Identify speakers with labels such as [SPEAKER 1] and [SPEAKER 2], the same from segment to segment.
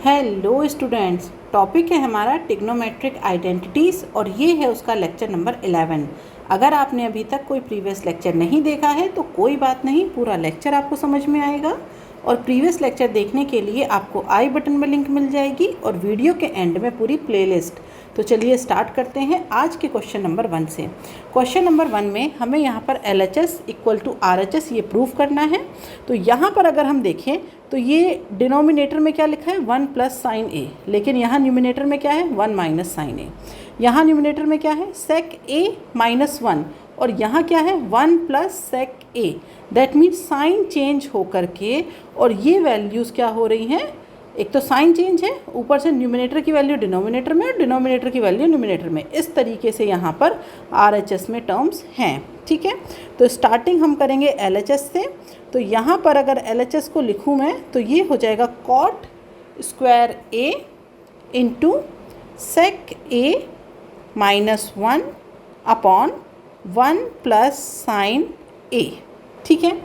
[SPEAKER 1] Hello students, topic है हमारा trigonometric identities और ये है उसका लेक्चर नंबर 11। अगर आपने अभी तक कोई प्रीवियस लेक्चर नहीं देखा है तो कोई बात नहीं, पूरा लेक्चर आपको समझ में आएगा। और प्रीवियस लेक्चर देखने के लिए आपको आई बटन में लिंक मिल जाएगी और वीडियो के एंड में पूरी प्लेलिस्ट। तो चलिए स्टार्ट करते हैं आज के क्वेश्चन नंबर 1 से। क्वेश्चन नंबर 1 में हमें यहाँ पर LHS इक्वल टू RHS ये प्रूव करना है। तो यहाँ पर अगर हम देखें तो ये डिनोमिनेटर में क्या लिखा है 1 प्लस साइन ए, लेकिन यहाँ न्यूमिनेटर में क्या है 1 माइनस साइन ए। यहाँ न्यूमिनेटर में क्या है सेक ए माइनस 1 और यहाँ क्या है 1 plus sec A. That means sign change होकर के और ये वैल्यूज़ क्या हो रही हैं, एक तो साइन चेंज है, ऊपर से न्यूमिनेटर की वैल्यू डिनोमिनेटर में और डिनोमिनेटर की वैल्यू न्यूमिनेटर में। इस तरीके से यहाँ पर RHS में टर्म्स हैं। ठीक है, तो स्टार्टिंग हम करेंगे LHS से। तो यहाँ पर अगर LHS को लिखूँ मैं तो ये हो जाएगा कॉट स्क्वायर ए इंटू सेक ए माइनस 1 अपॉन 1 प्लस साइन ए। ठीक है,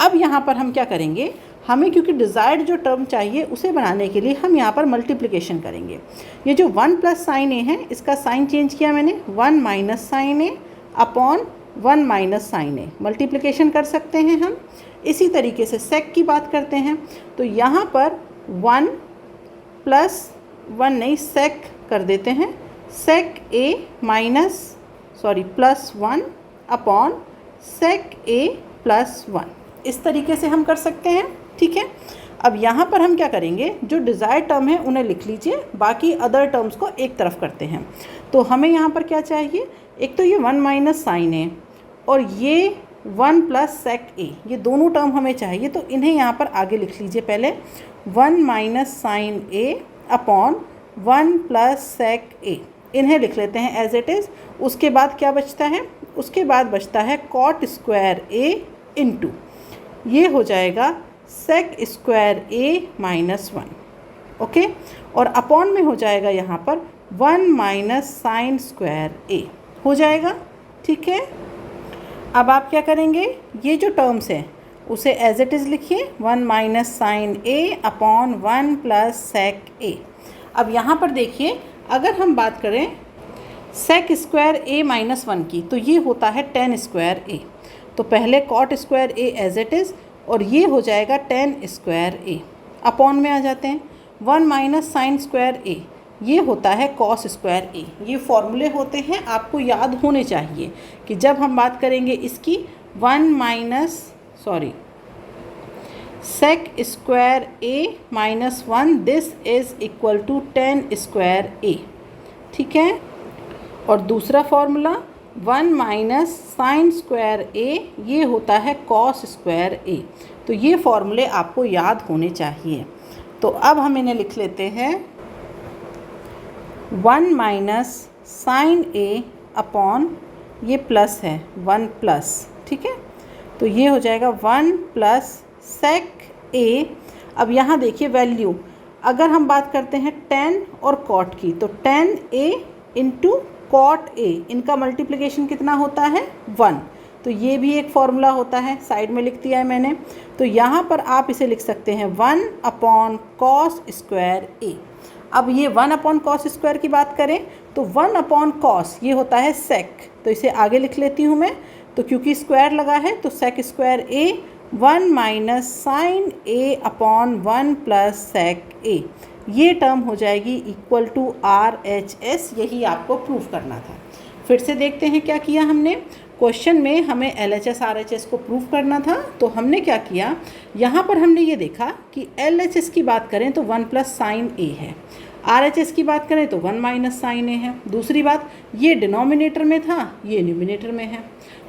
[SPEAKER 1] अब यहाँ पर हम क्या करेंगे, हमें क्योंकि डिज़ायर्ड जो टर्म चाहिए उसे बनाने के लिए हम यहाँ पर मल्टीप्लिकेशन करेंगे। ये जो 1 प्लस साइन ए है इसका साइन चेंज किया मैंने 1 minus sign A upon 1 minus sign A, multiplication कर सकते हैं हम। इसी तरीके से सेक की बात करते हैं तो यहाँ पर 1 प्लस 1 नहीं सेक कर देते हैं, सेक ए प्लस 1 अपॉन सेक ए प्लस 1। इस तरीके से हम कर सकते हैं। ठीक है, अब यहाँ पर हम क्या करेंगे, जो डिज़ायर्ड टर्म है उन्हें लिख लीजिए, बाकी अदर टर्म्स को एक तरफ करते हैं। तो हमें यहाँ पर क्या चाहिए, एक तो ये 1 माइनस साइन ए और ये 1 प्लस सेक ए, ये दोनों टर्म हमें चाहिए। तो इन्हें यहाँ पर आगे लिख लीजिए, पहले 1 minus sign A upon 1 plus sec ए, इन्हें लिख लेते हैं एज इट इज़। उसके बाद क्या बचता है, उसके बाद बचता है कॉट स्क्वायर ए इंटू ये हो जाएगा सेक स्क्वायर ए माइनस 1। ओके, और अपॉन में हो जाएगा यहाँ पर 1 माइनस साइन स्क्वायर ए हो जाएगा। ठीक है, अब आप क्या करेंगे, ये जो टर्म्स हैं उसे एज इट इज़ लिखिए 1 minus sign A upon 1 plus sec ए। अब यहाँ पर देखिए, अगर हम बात करें सेक स्क्वायर ए माइनस 1 की तो ये होता है टेन स्क्वायर ए। तो पहले cot square A as it is और ये हो जाएगा टेन स्क्वायर ए। अपॉन में आ जाते हैं 1 माइनस साइन स्क्वायर ए, ये होता है कॉस स्क्वायर ए। ये फॉर्मूले होते हैं, आपको याद होने चाहिए कि जब हम बात करेंगे इसकी 1 minus sec square A minus 1 this is equal to tan square A. ठीक है, और दूसरा formula 1 minus sine square A, ये होता है कॉस स्क्वायर ए। तो ये फॉर्मूले आपको याद होने चाहिए। तो अब हम इन्हें लिख लेते हैं 1 माइनस साइन ए अपॉन ये प्लस है 1 प्लस। ठीक है, तो ये हो जाएगा 1 प्लस सेक ए। अब यहाँ देखिए वैल्यू, अगर हम बात करते हैं टेन और कॉट की तो tan A into cot A, इनका मल्टीप्लिकेशन कितना होता है 1। तो ये भी एक फॉर्मूला होता है, साइड में लिख दिया है मैंने। तो यहाँ पर आप इसे लिख सकते हैं 1 अपॉन कॉस स्क्वायर ए। अब ये 1 अपॉन कॉस स्क्वायर की बात करें तो 1 अपॉन कॉस ये होता है सेक, तो इसे आगे लिख लेती हूँ मैं। तो क्योंकि स्क्वायर लगा है तो सेक square A 1 minus sign A upon 1 plus sec ए, ये टर्म हो जाएगी इक्वल टू RHS। यही आपको प्रूफ करना था। फिर से देखते हैं क्या किया हमने। क्वेश्चन में हमें LHS RHS को प्रूफ करना था, तो हमने क्या किया, यहाँ पर हमने ये देखा कि LHS की बात करें तो 1 प्लस साइन ए है, RHS की बात करें तो 1 माइनस साइन ए है। दूसरी बात, ये डिनोमिनेटर में था, ये न्यूमिनेटर में है।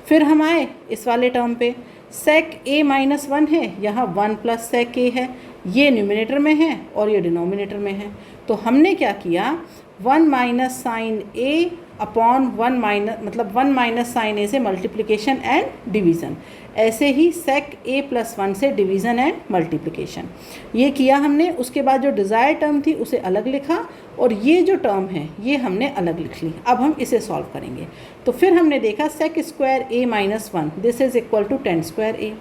[SPEAKER 1] फिर हम आए इस वाले टर्म पे, सेक ए माइनस 1 है, यहाँ 1 प्लस सेक ए है, ये न्यूमिनेटर में है और ये डिनोमिनेटर में है। तो हमने क्या किया, 1 minus sign A upon 1 minus, मतलब 1 माइनस साइन ए से मल्टीप्लिकेशन एंड डिवीज़न। ऐसे ही सेक ए प्लस 1 से डिवीज़न एंड मल्टीप्लिकेशन। ये किया हमने। उसके बाद जो डिज़ायर टर्म थी उसे अलग लिखा और ये जो टर्म है ये हमने अलग लिख ली। अब हम इसे सॉल्व करेंगे। तो फिर हमने देखा sec square A minus 1 this is equal to tan square A,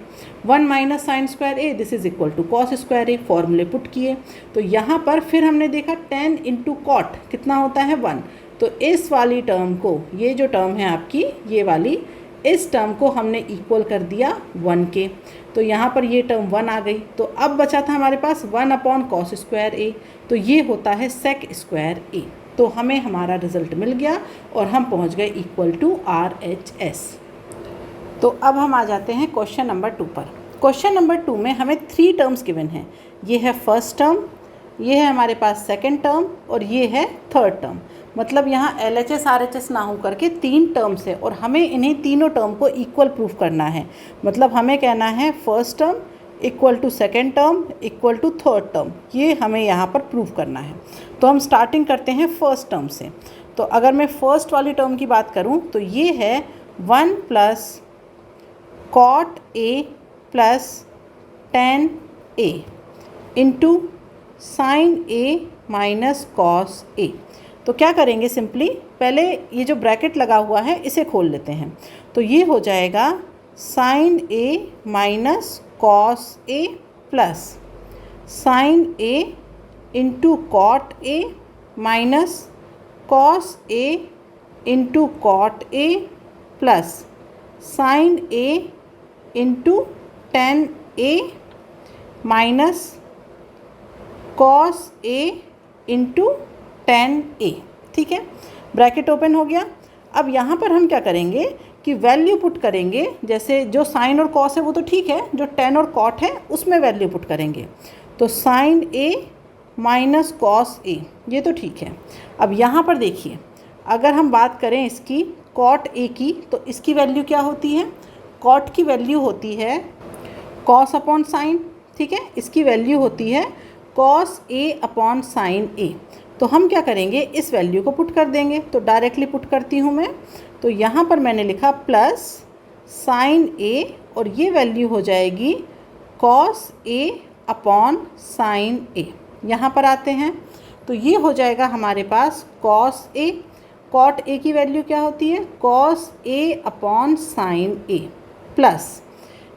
[SPEAKER 1] 1 minus sine square A this is equal to cos square A. फॉर्मूले पुट किए तो यहाँ पर फिर हमने देखा 10 इंटू कॉट कितना होता है 1। तो इस वाली टर्म को, ये जो टर्म है आपकी ये वाली, इस टर्म को हमने इक्वल कर दिया 1 के। तो यहाँ पर ये टर्म 1 आ गई। तो अब बचा था हमारे पास 1 अपॉन कॉस स्क्वायर ए, तो ये होता है सेक स्क्वायर ए। तो हमें हमारा रिजल्ट मिल गया और हम पहुँच गए इक्वल टू RHS। तो अब हम आ जाते हैं क्वेश्चन नंबर 2 पर। क्वेश्चन नंबर 2 में हमें 3 टर्म्स गिवन हैं। ये है फर्स्ट टर्म, ये है हमारे पास सेकंड टर्म और ये है थर्ड टर्म। मतलब यहाँ LHS RHS ना हो करके 3 टर्म्स है और हमें इन्हीं तीनों टर्म को इक्वल प्रूफ करना है। मतलब हमें कहना है first term equal to second term equal to third term, ये हमें यहाँ पर प्रूफ करना है। तो हम स्टार्टिंग करते हैं फर्स्ट टर्म से। तो अगर मैं फर्स्ट वाली टर्म की बात करूँ तो ये है 1 plus cot A plus tan A into sin A minus cos A. तो क्या करेंगे, सिंपली पहले ये जो ब्रैकेट लगा हुआ है इसे खोल लेते हैं। तो ये हो जाएगा sign A minus cos A plus sin A into cot A minus cos A into cot A plus sin A into tan A minus cos A into tan A. ठीक है, ब्रैकेट ओपन हो गया। अब यहाँ पर हम क्या करेंगे कि वैल्यू पुट करेंगे। जैसे जो साइन और कॉस है वो तो ठीक है, जो टेन और कॉट है उसमें वैल्यू पुट करेंगे। तो sign A minus cos A, ये तो ठीक है। अब यहाँ पर देखिए, अगर हम बात करें इसकी कॉट ए की, तो इसकी वैल्यू क्या होती है, कॉट की वैल्यू होती है कॉस अपॉन साइन। ठीक है, इसकी वैल्यू होती है cos A upon sine A. तो हम क्या करेंगे, इस वैल्यू को पुट कर देंगे। तो डायरेक्टली पुट करती हूँ मैं। तो यहाँ पर मैंने लिखा प्लस साइन ए और ये वैल्यू हो जाएगी कॉस ए अपॉन साइन ए। यहाँ पर आते हैं तो ये हो जाएगा हमारे पास कॉस ए, कॉट ए की वैल्यू क्या होती है cos A upon sine A, plus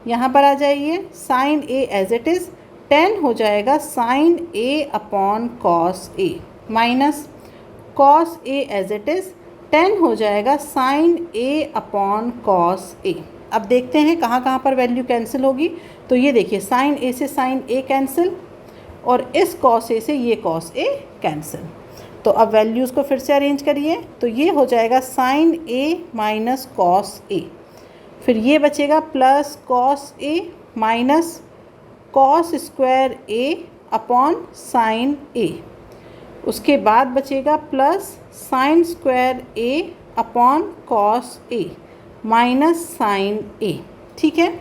[SPEAKER 1] यहाँ पर आ जाइए sine A as it is, tan हो जाएगा sign A upon cos A, minus cos A as it is, tan हो जाएगा sign A upon cos A. अब देखते हैं कहाँ कहाँ पर वैल्यू कैंसिल होगी। तो ये देखिए, साइन ए से साइन ए कैंसिल और इस कॉस ए से ये कॉस ए कैंसिल। तो अब वैल्यूज़ को फिर से अरेंज करिए। तो ये हो जाएगा साइन ए माइनस कॉस ए, फिर ये बचेगा plus cos A minus cos square A upon sine ए, उसके बाद बचेगा plus sine square A upon cos A minus sign ए। ठीक है,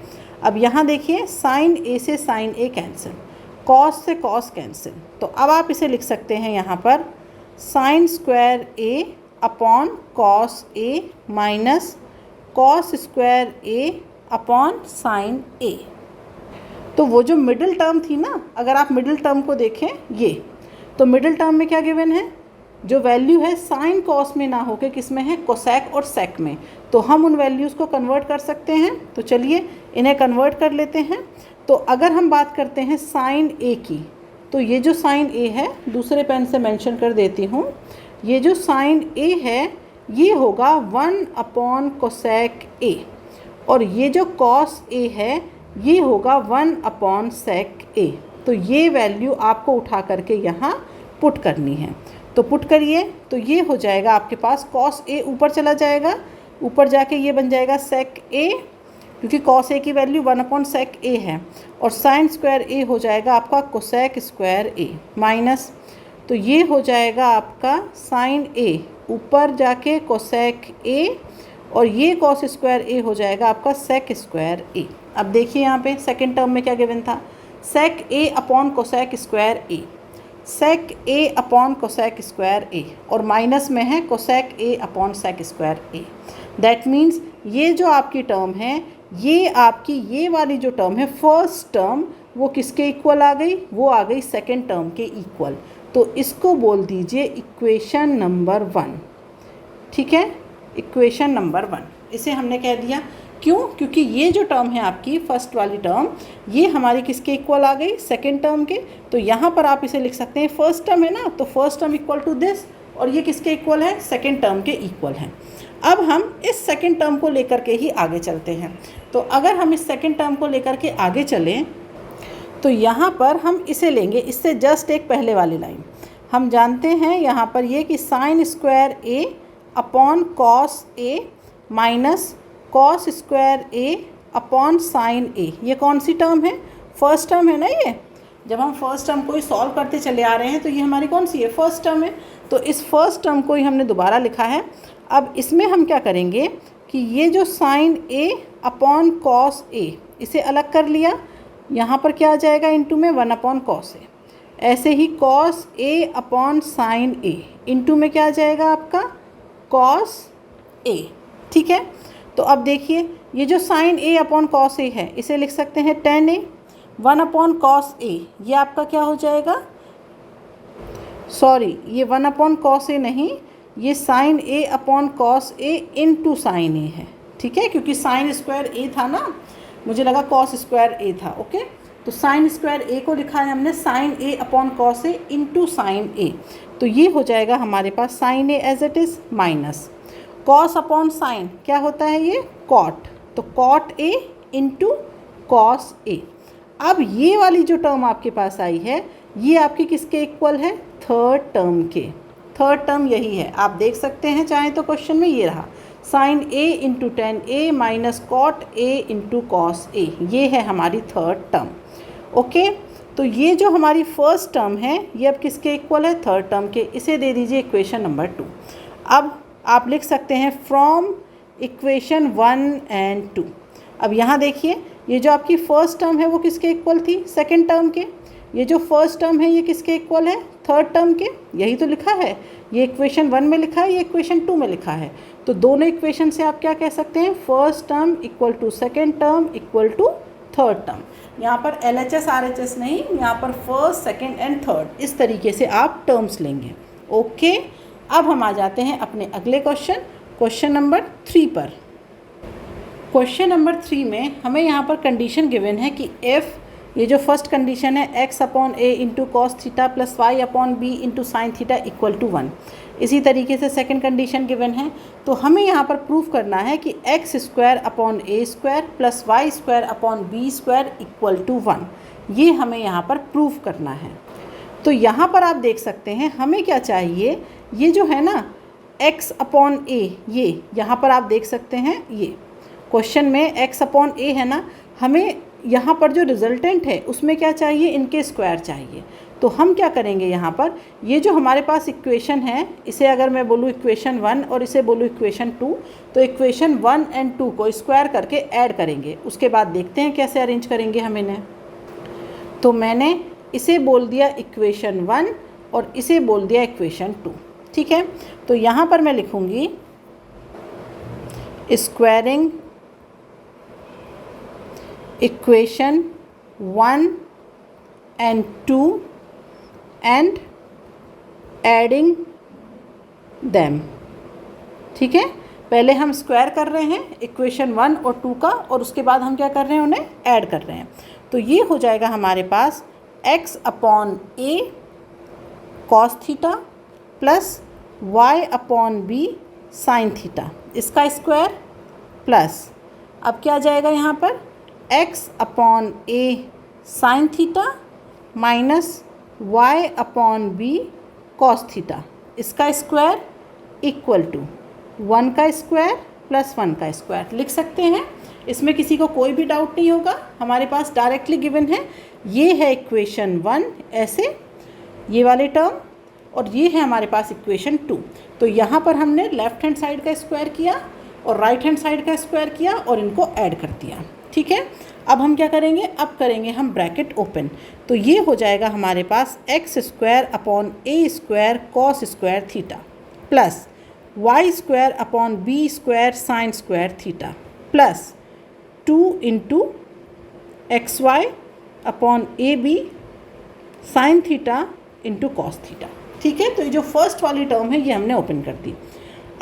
[SPEAKER 1] अब यहाँ देखिए साइन ए से साइन ए कैंसिल, कॉस से कॉस कैंसिल। तो अब आप इसे लिख सकते हैं यहाँ पर sign square A upon cos A minus cos square A upon sine A. तो वो जो मिडिल टर्म थी ना, अगर आप मिडिल टर्म को देखें ये, तो मिडिल टर्म में क्या गिवन है, जो वैल्यू है साइन कॉस में ना होके किस में है कोसेक और सेक में। तो हम उन वैल्यूज़ को कन्वर्ट कर सकते हैं। तो चलिए इन्हें कन्वर्ट कर लेते हैं। तो अगर हम बात करते हैं साइन ए की, तो ये जो साइन ए है, दूसरे पेन से मेंशन कर देती हूँ, ये जो साइन ए है ये होगा 1 अपॉन कोसेक ए, और ये जो कॉस ए है ये होगा 1 अपॉन सेक ए। तो ये वैल्यू आपको उठा करके यहाँ पुट करनी है। तो पुट करिए, तो ये हो जाएगा आपके पास कॉस ए ऊपर चला जाएगा, ऊपर जाके ये बन जाएगा सेक ए, क्योंकि कॉस ए की वैल्यू 1 अपॉन सेक ए है, और साइन स्क्वायर ए हो जाएगा आपका कोसेक स्क्वायर ए, माइनस, तो ये हो जाएगा आपका साइन ए ऊपर जाके कोसेक ए, और ये कॉस स्क्वायर ए हो जाएगा आपका सेक स्क्वायर ए। अब देखिए यहाँ पे सेकंड टर्म में क्या गिवन था, sec A upon cosec square A. Sec A upon cosec square A, और माइनस में है cosec A upon sec square A. That means ये जो आपकी टर्म है, ये आपकी ये वाली जो टर्म है फर्स्ट टर्म, वो किसके इक्वल आ गई? वो आ गई सेकेंड टर्म के इक्वल। तो इसको बोल दीजिए इक्वेशन नंबर 1। ठीक है, इक्वेशन नंबर 1 इसे हमने कह दिया। क्यों? क्योंकि ये जो टर्म है आपकी फर्स्ट वाली टर्म, ये हमारी किसके इक्वल आ गई? सेकेंड टर्म के। तो यहाँ पर आप इसे लिख सकते हैं, फर्स्ट टर्म है ना, तो first term equal to this, और ये किसके इक्वल है? सेकेंड टर्म के इक्वल है। अब हम इस सेकेंड टर्म को लेकर के ही आगे चलते हैं। तो अगर हम इस सेकेंड टर्म को लेकर के आगे चलें तो यहाँ पर हम इसे लेंगे, इससे जस्ट एक पहले वाली लाइन। हम जानते हैं यहाँ पर ये कि sign square A upon cos A minus cos square A upon sine ए, ये कौन सी टर्म है? फर्स्ट टर्म है ना ये। जब हम फर्स्ट टर्म को ही सॉल्व करते चले आ रहे हैं तो ये हमारी कौन सी है? फर्स्ट टर्म है। तो इस फर्स्ट टर्म को ही हमने दोबारा लिखा है। अब इसमें हम क्या करेंगे कि ये जो साइन ए अपॉन कॉस ए, इसे अलग कर लिया, यहाँ पर क्या आ जाएगा? इंटू में 1 अपॉन कॉस ए। ऐसे ही cos A upon sine A, into में क्या आ जाएगा आपका? Cos A. ठीक है, तो अब देखिए ये जो साइन ए अपॉन कॉस ए है, इसे लिख सकते हैं tan A. 1 upon cos A, ये आपका क्या हो जाएगा? सॉरी, ये 1 अपॉन कॉस ए नहीं, ये sign A upon cos A into sin ए है। ठीक है, क्योंकि साइन स्क्वायर ए था ना, मुझे लगा कॉस स्क्वायर ए था। ओके, तो साइन स्क्वायर ए को लिखा है हमने sin A upon cos A into sin A. तो ये हो जाएगा हमारे पास sin A as it is minus cos upon sin, क्या होता है ये? कॉट। तो cot A into cos A. अब ये वाली जो टर्म आपके पास आई है, ये आपकी किसके इक्वल है? थर्ड टर्म के। थर्ड टर्म यही है, आप देख सकते हैं चाहे तो क्वेश्चन में, ये रहा sin A into tan A minus cot A into cos A, ये है हमारी थर्ड टर्म। ओके, तो ये जो हमारी फर्स्ट टर्म है, ये अब किसके इक्वल है? थर्ड टर्म के। इसे दे दीजिए इक्वेशन नंबर 2। अब आप लिख सकते हैं फ्रॉम इक्वेशन 1 एंड 2। अब यहाँ देखिए, ये जो आपकी फर्स्ट टर्म है वो किसके इक्वल थी? सेकेंड टर्म के। ये जो फर्स्ट टर्म है ये किसके इक्वल है? थर्ड टर्म के। यही तो लिखा है, ये इक्वेशन 1 में लिखा है, ये इक्वेशन 2 में लिखा है। तो दोनों इक्वेशन से आप क्या कह सकते हैं? First term equal to second term equal to third term. यहाँ पर LHS RHS नहीं, यहाँ पर फर्स्ट सेकेंड एंड थर्ड, इस तरीके से आप टर्म्स लेंगे। ओके, अब हम आ जाते हैं अपने अगले क्वेश्चन, क्वेश्चन नंबर 3 पर। क्वेश्चन नंबर 3 में हमें यहाँ पर कंडीशन गिवन है कि इफ़, ये जो फर्स्ट कंडीशन है x upon A into cos theta plus Y upon B into sine theta equal to 1। इसी तरीके से सेकंड कंडीशन गिवन है, तो हमें यहाँ पर प्रूफ करना है कि x square upon A square plus Y square upon B square equal to 1। ये हमें यहाँ पर प्रूफ करना है। तो यहाँ पर आप देख सकते हैं हमें क्या चाहिए, ये जो है ना x अपॉन ए, ये यहाँ पर आप देख सकते हैं, ये क्वेश्चन में x अपॉन ए है ना, हमें यहाँ पर जो रिजल्टेंट है उसमें क्या चाहिए? इनके स्क्वायर चाहिए। तो हम क्या करेंगे, यहाँ पर ये जो हमारे पास इक्वेशन है, इसे अगर मैं बोलूँ इक्वेशन 1 और इसे बोलूँ इक्वेशन 2, तो इक्वेशन 1 एंड 2 को स्क्वायर करके ऐड करेंगे। उसके बाद देखते हैं कैसे अरेंज करेंगे हम इन्हें। तो मैंने इसे बोल दिया इक्वेशन 1 और इसे बोल दिया इक्वेशन 2। ठीक है, तो यहाँ पर मैं लिखूँगी squaring equation 1 and 2 and adding them। ठीक है, पहले हम स्क्वायर कर रहे हैं इक्वेशन 1 और 2 का, और उसके बाद हम क्या कर रहे हैं? उन्हें ऐड कर रहे हैं। तो ये हो जाएगा हमारे पास x upon a cos theta plus y upon b sin theta, इसका स्क्वायर प्लस, अब क्या आ जाएगा यहाँ पर? x upon a sin theta minus y upon b cos theta, इसका स्क्वायर इक्वल टू 1 का स्क्वायर प्लस 1 का स्क्वायर लिख सकते हैं। इसमें किसी को कोई भी डाउट नहीं होगा, हमारे पास डायरेक्टली गिवन है। ये है इक्वेशन 1 ऐसे, ये वाले टर्म, और ये है हमारे पास इक्वेशन 2। तो यहाँ पर हमने लेफ्ट हैंड साइड का स्क्वायर किया और राइट हैंड साइड का स्क्वायर किया और इनको ऐड कर दिया। ठीक है, अब हम क्या करेंगे, अब करेंगे हम ब्रैकेट ओपन, तो ये हो जाएगा हमारे पास x square upon A square cos square theta plus Y square upon B square sign square theta plus 2 into x y upon a b sin theta into cos theta. ठीक है, तो ये जो फर्स्ट वाली टर्म है ये हमने open कर दी।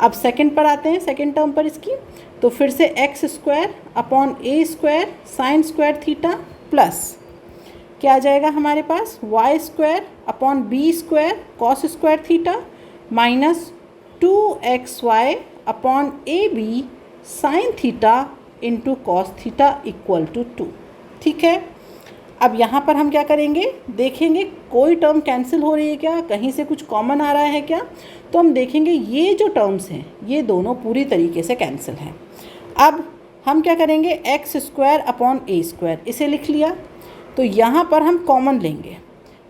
[SPEAKER 1] अब सेकंड पर आते हैं, सेकंड टर्म पर इसकी, तो फिर से एक्स स्क्वायर अपॉन ए square sign square theta plus क्या आ जाएगा हमारे पास y square upon B square cos square theta minus 2xy upon a b sin theta into cos theta equal to 2। ठीक है, अब यहाँ पर हम क्या करेंगे, देखेंगे कोई टर्म कैंसिल हो रही है क्या, कहीं से कुछ कॉमन आ रहा है क्या, तो हम देखेंगे ये जो टर्म्स हैं ये दोनों पूरी तरीके से कैंसिल हैं। अब हम क्या करेंगे, एक्स स्क्वायर अपॉन ए स्क्वायर इसे लिख लिया, तो यहाँ पर हम कॉमन लेंगे।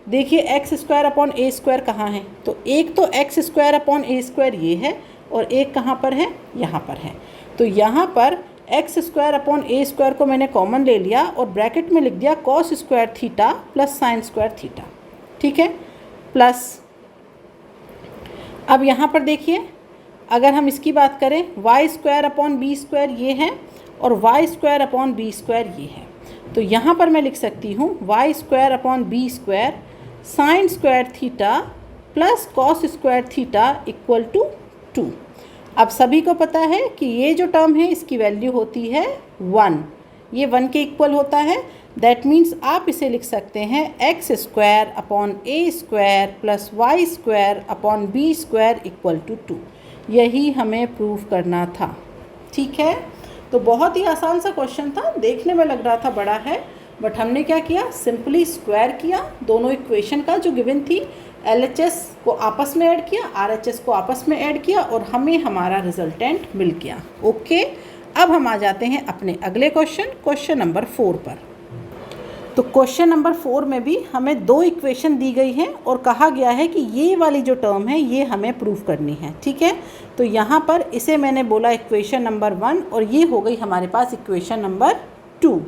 [SPEAKER 1] देखिए एक्स स्क्वायर अपॉन ए स्क्वायर कहाँ है, तो एक तो एक्स स्क्वायर अपॉन ए स्क्वायर ये है और एक कहाँ पर है, यहाँ पर है। तो यहाँ पर एक्स स्क्वायर अपॉन ए स्क्वायर को मैंने कॉमन ले लिया और ब्रैकेट में लिख दिया cos square theta plus sine square theta. ठीक है, प्लस अब यहाँ पर देखिए अगर हम इसकी बात करें Y square upon B square ये है और Y square upon B square ये है, तो यहाँ पर मैं लिख सकती हूँ Y square upon B square sign square theta plus cos square theta equal to 2। अब सभी को पता है कि ये जो टर्म है इसकी वैल्यू होती है 1, ये 1 के इक्वल होता है। दैट मीन्स आप इसे लिख सकते हैं X square upon A square plus Y square upon B square equal to 2। यही हमें प्रूव करना था। ठीक है, तो बहुत ही आसान सा क्वेश्चन था, देखने में लग रहा था बड़ा है, बट हमने क्या किया, सिंपली स्क्वायर किया दोनों इक्वेशन का जो गिवन थी, LHS को आपस में ऐड किया, RHS को आपस में ऐड किया और हमें हमारा रिजल्टेंट मिल गया। ओके, अब हम आ जाते हैं अपने अगले क्वेश्चन, क्वेश्चन नंबर 4 पर। तो क्वेश्चन नंबर 4 में भी हमें 2 इक्वेशन दी गई हैं और कहा गया है कि ये वाली जो टर्म है ये हमें प्रूव करनी है। ठीक है, तो यहाँ पर इसे मैंने बोला इक्वेशन नंबर 1 और ये हो गई हमारे पास इक्वेशन नंबर 2।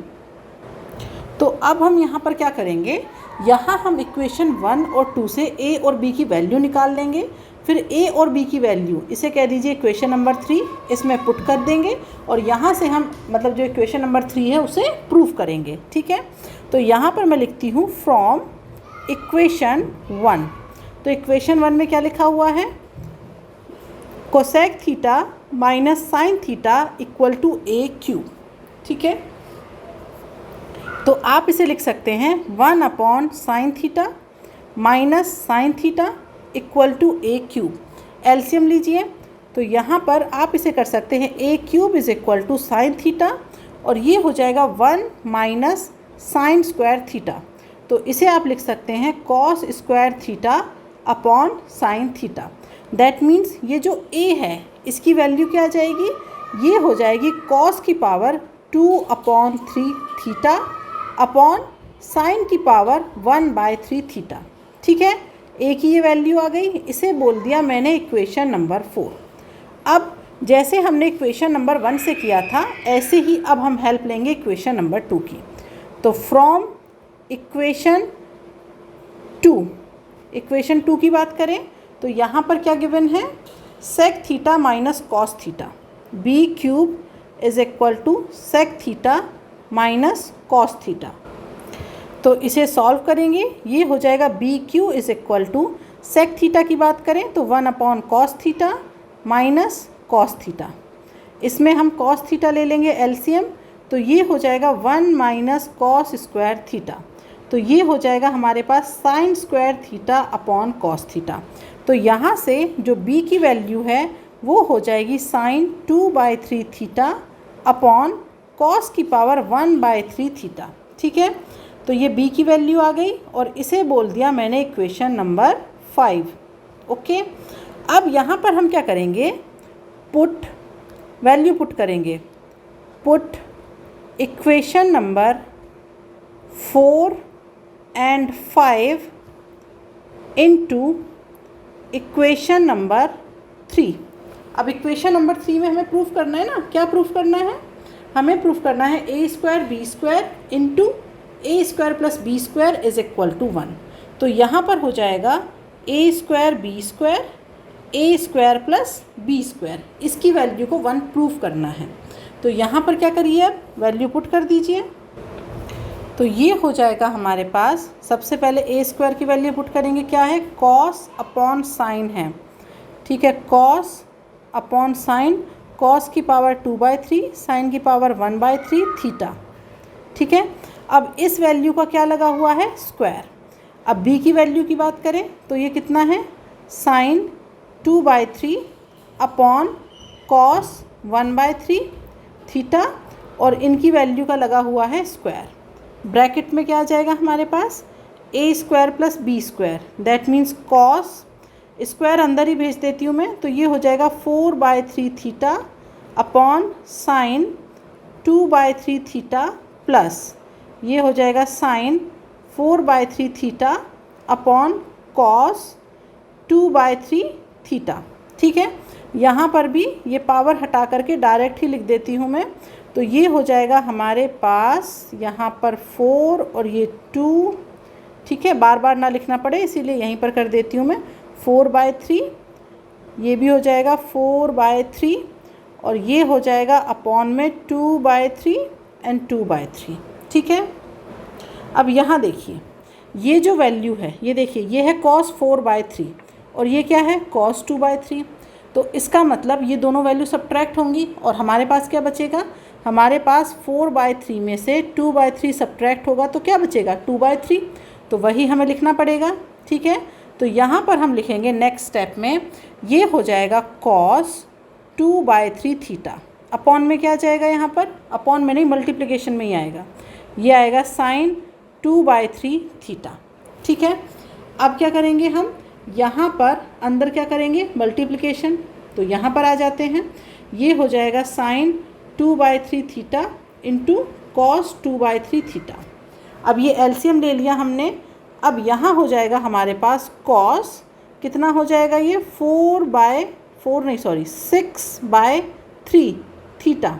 [SPEAKER 1] तो अब हम यहाँ पर क्या करेंगे, यहाँ हम इक्वेशन 1 और 2 से a और b की वैल्यू निकाल लेंगे, फिर a और b की वैल्यू इसे कह दीजिए इक्वेशन नंबर 3, इसमें पुट कर देंगे और यहाँ से हम मतलब जो इक्वेशन नंबर 3 है उसे प्रूव करेंगे। ठीक है, तो यहाँ पर मैं लिखती हूँ फ्रॉम इक्वेशन 1। तो इक्वेशन 1 में क्या लिखा हुआ है, cosec theta minus sine theta equal to a cube. ठीक है, तो आप इसे लिख सकते हैं 1 upon sine theta minus sine theta equal to a cube. LCM लीजिए, तो यहाँ पर आप इसे कर सकते हैं a cube is equal to sine theta और ये हो जाएगा 1 माइनस साइन स्क्वायर थीटा, तो इसे आप लिख सकते हैं cos square theta upon sine theta. That means ये जो a है इसकी वैल्यू क्या आ जाएगी, ये हो जाएगी कॉस की पावर 2/3 थीटा अपॉन साइन की पावर 1/3 थीटा। ठीक है, a की ये वैल्यू आ गई, इसे बोल दिया मैंने इक्वेशन नंबर 4। अब जैसे हमने इक्वेशन नंबर 1 से किया था ऐसे ही अब हम हेल्प लेंगे इक्वेशन नंबर 2 की। तो फ्रॉम इक्वेशन 2, इक्वेशन 2 की बात करें तो यहाँ पर क्या गिवन है, sec theta minus cos theta b cube is equal to sec theta minus cos theta. तो इसे सॉल्व करेंगे, ये हो जाएगा B cube is equal to sec theta की बात करें तो 1 upon cos theta minus cos theta, इसमें हम कॉस थीटा ले लेंगे एलसीएम, तो ये हो जाएगा 1 माइनस कॉस स्क्वायर थीटा, तो ये हो जाएगा हमारे पास sin square theta upon cos theta. तो यहाँ से जो b की वैल्यू है वो हो जाएगी साइन 2/3 थीटा अपॉन कॉस की पावर 1/3 थीटा। ठीक है, तो ये b की वैल्यू आ गई और इसे बोल दिया मैंने इक्वेशन नंबर 5। ओके, अब यहाँ पर हम क्या करेंगे, पुट वैल्यू पुट करेंगे, put equation number 4 and 5 into equation number 3। अब इक्वेशन नंबर 3 में हमें प्रूफ करना है ना, क्या प्रूफ करना है, हमें प्रूफ करना है a square b square into a square plus b square is equal to 1। तो यहाँ पर हो जाएगा a square b square a square plus b square, इसकी वैल्यू को 1 प्रूफ करना है। तो यहाँ पर क्या करिए, अब वैल्यू पुट कर दीजिए। तो ये हो जाएगा हमारे पास, सबसे पहले ए स्क्वायर की वैल्यू पुट करेंगे, क्या है, कॉस अपॉन साइन है, ठीक है, कॉस अपॉन साइन, कॉस की पावर 2/3, साइन की पावर 1/3 थीटा, ठीक है। अब इस वैल्यू का क्या लगा हुआ है, स्क्वायर। अब बी की वैल्यू की बात करें तो ये कितना है, साइन 2/3 अपॉन कॉस 1/3 थीटा, और इनकी वैल्यू का लगा हुआ है स्क्वायर। ब्रैकेट में क्या आ जाएगा हमारे पास, a square plus b square, that means cos, square अंदर ही भेज देती हूँ मैं, तो ये हो जाएगा 4/3 theta upon sine 2/3 theta plus ये हो जाएगा sine 4/3 theta upon cos 2/3 theta, ठीक है। यहाँ पर भी ये पावर हटा करके डायरेक्ट ही लिख देती हूँ मैं, तो ये हो जाएगा हमारे पास यहाँ पर 4 और ये 2, ठीक है, बार बार ना लिखना पड़े इसीलिए यहीं पर कर देती हूँ मैं, 4/3, ये भी हो जाएगा 4/3 और ये हो जाएगा अपॉन में 2/3 एंड 2/3, ठीक है। अब यहाँ देखिए ये जो वैल्यू है, ये देखिए ये है cos 4/3 और ये क्या है, cos 2/3। तो इसका मतलब ये दोनों वैल्यू सब्ट्रैक्ट होंगी और हमारे पास क्या बचेगा, हमारे पास 4/3 में से 2/3 सब्ट्रैक्ट होगा तो क्या बचेगा, 2/3, तो वही हमें लिखना पड़ेगा, ठीक है। तो यहाँ पर हम लिखेंगे नेक्स्ट स्टेप में, ये हो जाएगा cos 2/3 थीटा, अपॉन में क्या जाएगा, यहाँ पर अपॉन में नहीं मल्टीप्लिकेशन में ही आएगा, ये आएगा साइन 2/3 थीटा, ठीक है। अब क्या करेंगे हम, यहाँ पर अंदर क्या करेंगे, मल्टीप्लिकेशन, तो यहाँ पर आ जाते हैं, ये हो जाएगा sine 2/3 theta into cos 2/3 theta. अब ये एलसीएम ले लिया हमने, अब यहाँ हो जाएगा हमारे पास कॉस, कितना हो जाएगा ये 6/3 थीटा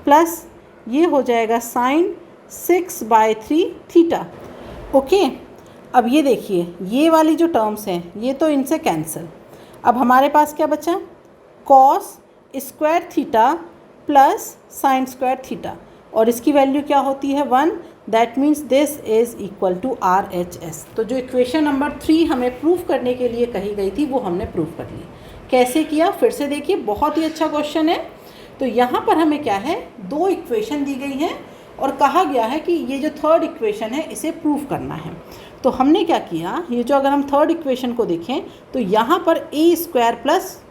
[SPEAKER 1] प्लस ये हो जाएगा साइन 6/3 थीटा, ओके। अब ये देखिए ये वाली जो टर्म्स हैं ये तो इनसे कैंसिल, अब हमारे पास क्या बचा, cos square theta plus sine square theta, और इसकी वैल्यू क्या होती है 1, that means this is equal to RHS। तो जो इक्वेशन नंबर 3 हमें प्रूफ करने के लिए कही गई थी वो हमने प्रूफ कर ली। कैसे किया, फिर से देखिए, बहुत ही अच्छा क्वेश्चन है। तो यहाँ पर हमें क्या है, 2 इक्वेशन दी गई हैं और कहा गया है कि ये जो थर्ड इक्वेशन है इसे प्रूफ करना है। तो हमने क्या किया, ये जो अगर हम थर्ड इक्वेशन को देखें तो यहाँ पर a square plus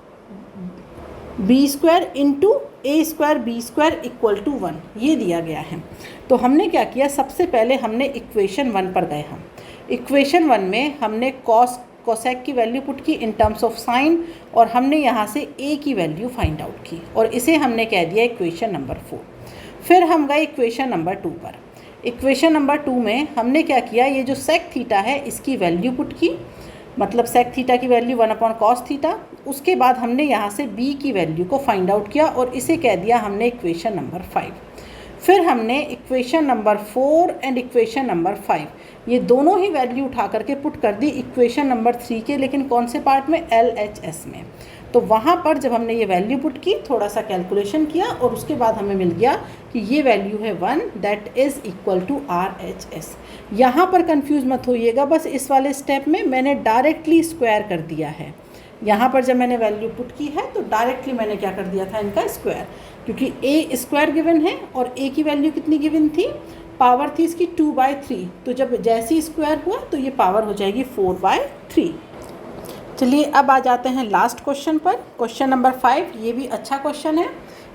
[SPEAKER 1] b square into a square b square equal to 1 ये दिया गया है। तो हमने क्या किया, सबसे पहले हमने इक्वेशन 1 पर गए। हम इक्वेशन 1 में हमने कोसेक की वैल्यू पुट की इन टर्म्स ऑफ साइन और हमने यहाँ से ए की वैल्यू फाइंड आउट की और इसे हमने कह दिया इक्वेशन नंबर 4। फिर हम गए इक्वेशन नंबर 2 पर। इक्वेशन नंबर 2 में हमने क्या किया, ये जो सेक थीटा है इसकी वैल्यू पुट की, मतलब सेक थीटा की वैल्यू 1/cos थीटा। उसके बाद हमने यहाँ से b की वैल्यू को फाइंड आउट किया और इसे कह दिया हमने इक्वेशन नंबर 5। फिर हमने equation number 4 and equation number 5 ये दोनों ही वैल्यू उठा करके पुट कर दी इक्वेशन नंबर 3 के, लेकिन कौन से पार्ट में, LHS में। तो वहाँ पर जब हमने ये वैल्यू पुट की, थोड़ा सा कैलकुलेशन किया और उसके बाद हमें मिल गया कि ये वैल्यू है 1, that is equal to RHS। यहाँ पर कंफ्यूज मत होइएगा, बस इस वाले स्टेप में मैंने डायरेक्टली स्क्वायर कर दिया है। यहाँ पर जब मैंने वैल्यू पुट की है तो डायरेक्टली मैंने क्या कर दिया था, इनका स्क्वायर, क्योंकि ए स्क्वायर गिवन है और ए की वैल्यू कितनी गिवन थी, पावर थी इसकी 2/3, तो जब जैसे ही स्क्वायर हुआ तो ये पावर हो जाएगी 4/3। चलिए अब आ जाते हैं लास्ट क्वेश्चन पर, क्वेश्चन नंबर 5। ये भी अच्छा क्वेश्चन है।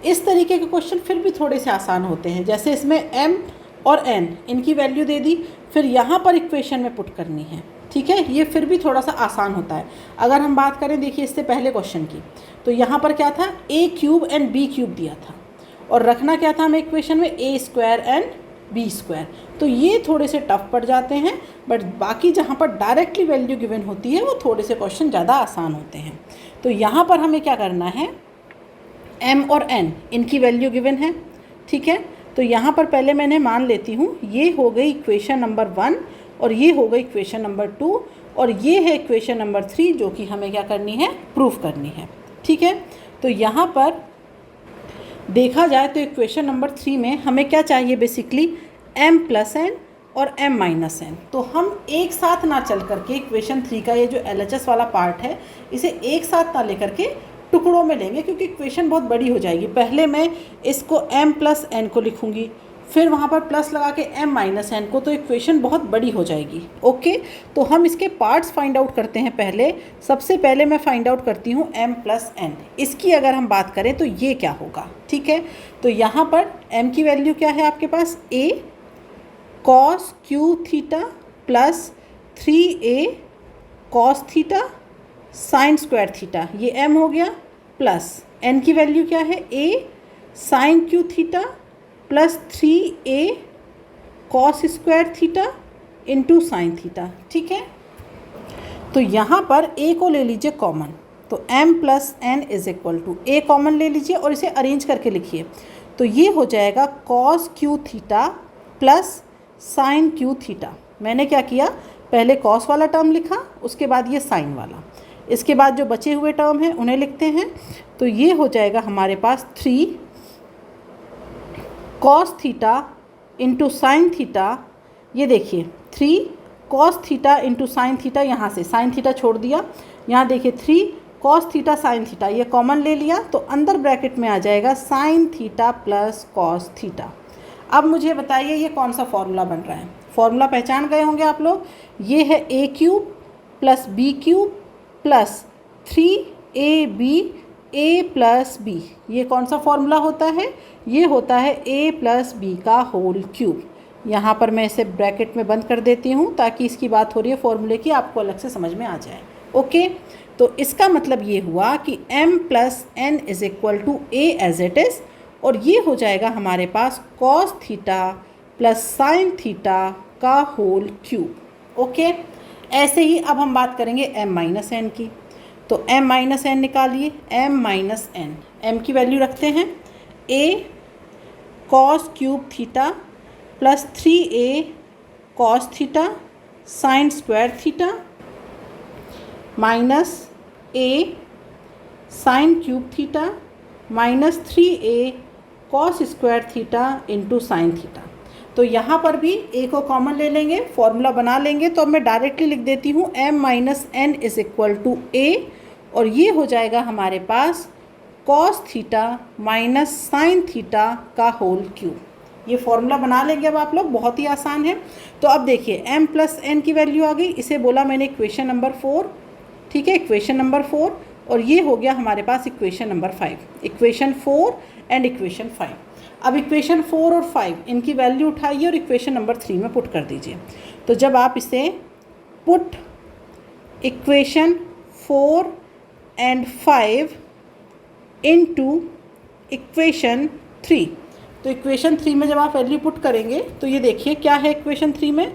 [SPEAKER 1] इस तरीके के क्वेश्चन फिर भी थोड़े से आसान होते हैं, जैसे इसमें m और n इनकी वैल्यू दे दी, फिर यहाँ पर इक्वेशन में पुट करनी है, ठीक है। ये फिर भी थोड़ा सा आसान होता है। अगर हम बात करें, देखिए इससे पहले क्वेश्चन की, तो यहाँ पर क्या था, a³ एंड b³ दिया था और रखना क्या था हमें इक्वेशन में, a² एंड b²। तो ये थोड़े से टफ पड़ जाते हैं, बट बाकी जहाँ पर डायरेक्टली वैल्यू गिवन होती है वो थोड़े से क्वेश्चन ज़्यादा आसान होते हैं। तो यहाँ पर हमें क्या करना है, m और n इनकी वैल्यू गिवन है, ठीक है। तो यहाँ पर पहले मैंने मान लेती हूँ ये हो गई इक्वेशन नंबर 1 और ये हो गई इक्वेशन नंबर 2 और ये है इक्वेशन नंबर 3 जो कि हमें क्या करनी है, प्रूफ करनी है। ठीक है। तो यहाँ पर देखा जाए तो इक्वेशन नंबर 3 में हमें क्या चाहिए, बेसिकली m+n और m-n। तो हम एक साथ ना चल करके इक्वेशन 3 का ये जो LHS वाला पार्ट है इसे एक साथ ना लेकर के टुकड़ों में लेंगे, क्योंकि इक्वेशन बहुत बड़ी हो जाएगी। पहले मैं इसको m+n को लिखूंगी, फिर वहाँ पर प्लस लगा के m-n को, तो इक्वेशन बहुत बड़ी हो जाएगी। ओके, तो हम इसके पार्ट्स फाइंड आउट करते हैं। पहले सबसे पहले मैं फाइंड आउट करती हूँ m+n। इसकी अगर हम बात करें तो ये क्या होगा, ठीक है। तो यहाँ पर m की वैल्यू क्या है आपके पास, a cos q theta plus 3a cos theta sine square theta, ये m हो गया, प्लस n की वैल्यू क्या है, a sine q theta plus 3a cos square theta into sine theta. ठीक है। तो यहाँ पर a को ले लीजिए कॉमन, तो m+n is equal to a common ले लीजिए और इसे अरेंज करके लिखिए। तो ये हो जाएगा cos q theta plus sign q theta. मैंने क्या किया, पहले cos वाला टर्म लिखा, उसके बाद ये साइन वाला, इसके बाद जो बचे हुए टर्म हैं उन्हें लिखते हैं। तो ये हो जाएगा हमारे पास 3 cos theta into sine theta. ये देखिए 3 cos theta into sine theta, यहाँ से साइन थीटा छोड़ दिया, यहाँ देखिए 3 cos थीटा साइन थीटा, ये कॉमन ले लिया, तो अंदर ब्रैकेट में आ जाएगा sine theta plus cos theta. अब मुझे बताइए ये कौन सा फॉर्मूला बन रहा है, फॉर्मूला पहचान गए होंगे आप लोग। ये है a³ plus b³ plus 3ab a plus b। ये कौन सा फॉर्मूला होता है, ये होता है a प्लस b का होल क्यूब। यहाँ पर मैं इसे ब्रैकेट में बंद कर देती हूँ ताकि इसकी बात हो रही है फॉर्मूले की, आपको अलग से समझ में आ जाए। ओके, तो इसका मतलब ये हुआ कि m+n is equal to a as it is, और ये हो जाएगा हमारे पास cos theta plus sine theta का होल क्यूब। ओके, ऐसे ही अब हम बात करेंगे m-n की। तो m-n निकालिए, m-n, m की वैल्यू रखते हैं a cos cube theta plus 3a cos theta sine square theta minus a sine cube theta minus 3a cos square theta into sine theta. तो यहाँ पर भी a को कॉमन ले लेंगे, फॉर्मूला बना लेंगे। तो अब मैं डायरेक्टली लिख देती हूँ m-n is equal to a, और ये हो जाएगा हमारे पास cos theta minus sine theta का होल क्यूब। ये फॉर्मूला बना लेंगे अब आप लोग, बहुत ही आसान है। तो अब देखिए m+n की वैल्यू आ गई, इसे बोला मैंने इक्वेशन नंबर 4, ठीक है, इक्वेशन नंबर 4, और ये हो गया हमारे पास equation number 5, equation 4 and equation 5। अब इक्वेशन 4 और 5 इनकी वैल्यू उठाइए और इक्वेशन नंबर 3 में पुट कर दीजिए। तो जब आप इसे put equation 4 and 5 into equation 3, तो इक्वेशन 3 में जब आप वैल्यू पुट करेंगे तो ये देखिए क्या है इक्वेशन 3 में,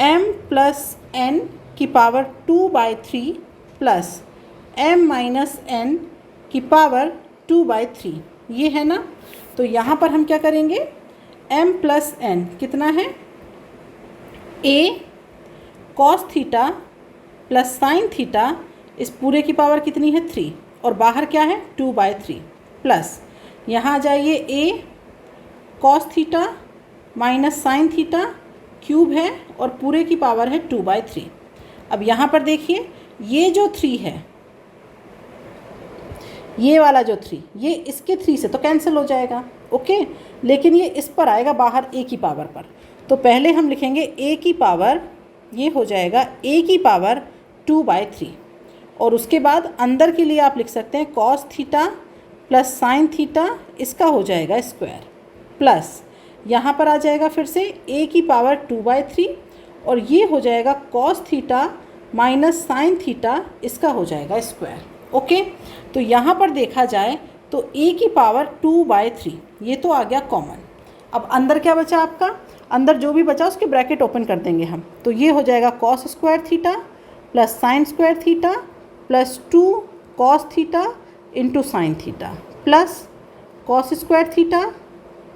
[SPEAKER 1] m+n की पावर 2/3 प्लस m-n की पावर 2/3, ये है ना। तो यहाँ पर हम क्या करेंगे, m+n कितना है, a cos theta plus sine theta, इस पूरे की पावर कितनी है 3, और बाहर क्या है 2/3, प्लस यहाँ आ जाइए a cos theta minus sine theta cube है और पूरे की पावर है 2/3। अब यहाँ पर देखिए ये जो 3 है, ये वाला जो 3, ये इसके 3 से तो कैंसिल हो जाएगा। ओके, लेकिन ये इस पर आएगा बाहर a की पावर पर। तो पहले हम लिखेंगे a की पावर, ये हो जाएगा a की पावर 2/3, और उसके बाद अंदर के लिए आप लिख सकते हैं cos theta plus sine theta, इसका हो जाएगा स्क्वायर, प्लस यहाँ पर आ जाएगा फिर से a की पावर 2/3, और ये हो जाएगा cos theta minus sine theta, इसका हो जाएगा स्क्वायर। ओके, तो यहाँ पर देखा जाए तो a की पावर 2/3 ये तो आ गया कॉमन। अब अंदर क्या बचा आपका, अंदर जो भी बचा उसके ब्रैकेट ओपन कर देंगे हम। तो ये हो जाएगा cos square theta plus sine square theta plus 2 cos theta into sine theta plus cos square theta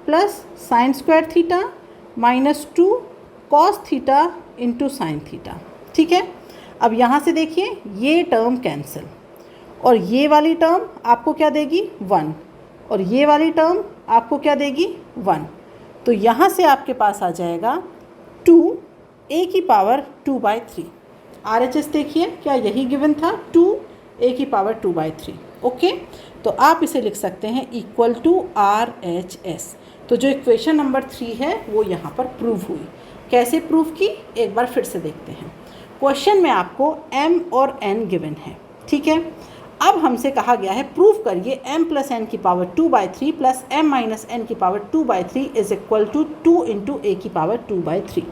[SPEAKER 1] plus sine square theta minus 2 cos theta into sine theta. ठीक है, अब यहाँ से देखिए ये टर्म कैंसिल और ये वाली टर्म आपको क्या देगी 1 और ये वाली टर्म आपको क्या देगी 1। तो यहाँ से आपके पास आ जाएगा 2a की पावर 2/3। RHS देखिए क्या यही गिवन था, 2a की पावर 2/3। ओके, तो आप इसे लिख सकते हैं इक्वल टू RHS। तो जो इक्वेशन नंबर 3 है वो यहाँ पर प्रूव हुई। कैसे प्रूव की, एक बार फिर से देखते हैं। क्वेश्चन में आपको m और n गिवन है। ठीक है, अब हमसे कहा गया है प्रूव करिए m प्लस n की power 2/3 plus m minus n की power 2/3 is equal to 2 into a की पावर 2/3।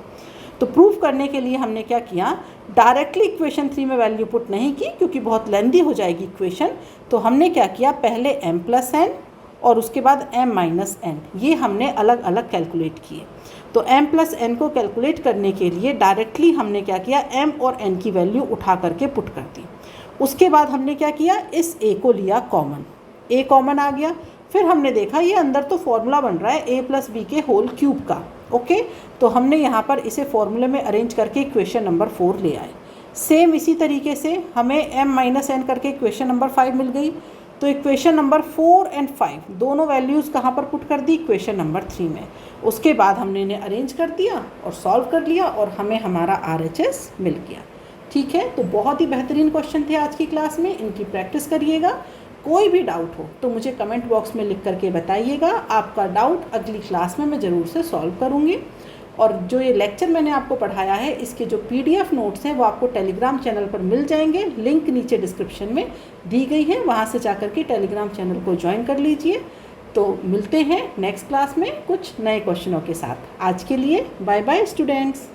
[SPEAKER 1] तो प्रूव करने के लिए हमने क्या किया, डायरेक्टली इक्वेशन 3 में वैल्यू पुट नहीं की क्योंकि बहुत लेंदी हो जाएगी इक्वेशन। तो हमने क्या किया, पहले m प्लस n और उसके बाद m माइनस n, ये हमने अलग अलग कैलकुलेट किए। तो m प्लस n को कैलकुलेट करने के लिए डायरेक्टली हमने क्या किया, m और n की वैल्यू उठा करके पुट कर दी। उसके बाद हमने क्या किया, इस a को लिया कॉमन, a कॉमन आ गया। फिर हमने देखा ये अंदर तो फॉर्मूला बन रहा है a प्लस बी के होल क्यूब का। ओके, तो हमने यहाँ पर इसे फॉर्मूले में अरेंज करके इक्वेशन नंबर 4 ले आए। सेम इसी तरीके से हमें m माइनस n करके इक्वेशन नंबर 5 मिल गई। तो इक्वेशन नंबर 4 एंड 5 दोनों वैल्यूज़ कहाँ पर पुट कर दी, इक्वेशन नंबर 3 में। उसके बाद हमने इन्हें अरेंज कर दिया और सॉल्व कर लिया और हमें हमारा RHS मिल गया। ठीक है, तो बहुत ही बेहतरीन क्वेश्चन थे आज की क्लास में, इनकी प्रैक्टिस करिएगा। कोई भी डाउट हो तो मुझे कमेंट बॉक्स में लिख करके बताइएगा। आपका डाउट अगली क्लास में मैं ज़रूर से सॉल्व करूँगी। और जो ये लेक्चर मैंने आपको पढ़ाया है इसके जो PDF नोट्स हैं वो आपको टेलीग्राम चैनल पर मिल जाएंगे। लिंक नीचे डिस्क्रिप्शन में दी गई है, वहाँ से जाकर के टेलीग्राम चैनल को ज्वाइन कर लीजिए। तो मिलते हैं नेक्स्ट क्लास में कुछ नए क्वेश्चनों के साथ। आज के लिए बाय बाय स्टूडेंट्स।